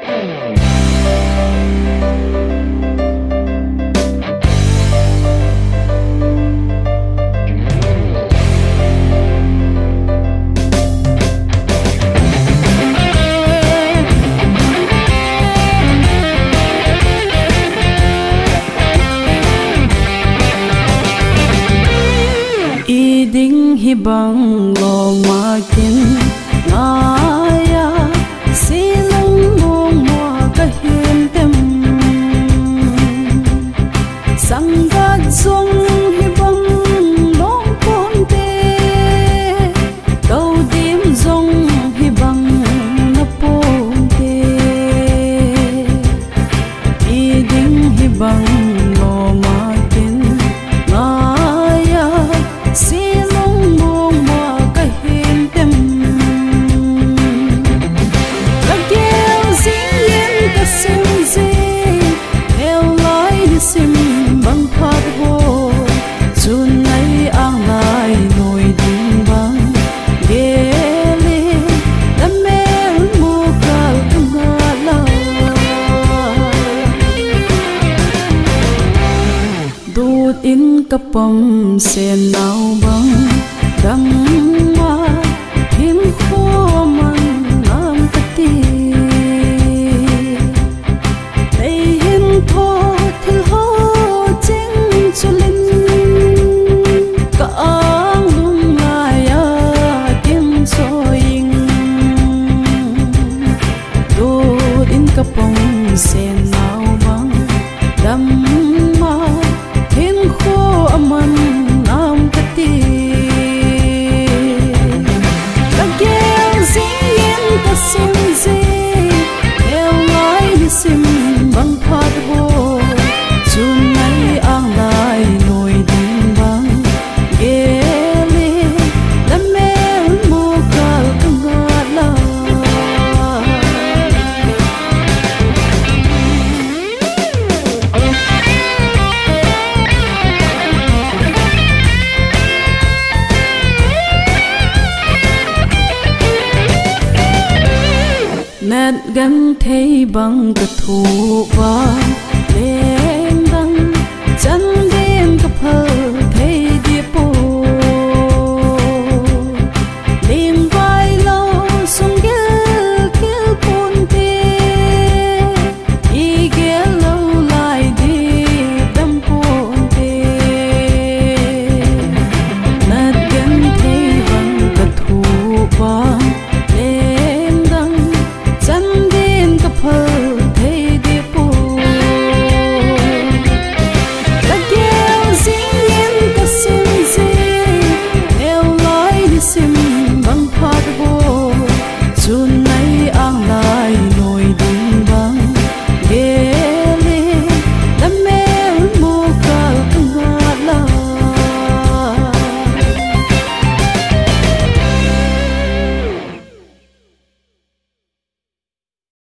Hi bang lo makin ngaya silang mong mo kahim tem sanggat song hi bang long ponte đâu dim zong hi bang na ponte I ding hi bang lo makin ngaya sim bang phat ho chun nai ang lai noi ding bang gele la mel mo kal ngala dut in kapam sen nau bang dang ma him kho man nam pati ei hin tho kapong sen nau bang dam ma hin kho aman nam pati lagel zin ka sim zi el lai ni sim bang phat ho chun nai ang lai noi ding bang gele la mel mo kal ngala nét gắn thấy bằng cả thủ vàng đêm đăng chân đêm gặp hờ thấy địa bộ liền vai lâu xuống ghé buồn tê y ghé lâu lại đi đâm buồn tê nét gắn thấy bằng cả thủ vàng thấy địa bộ lagel zin ka sim zi el lai ni sim bang phat ho chun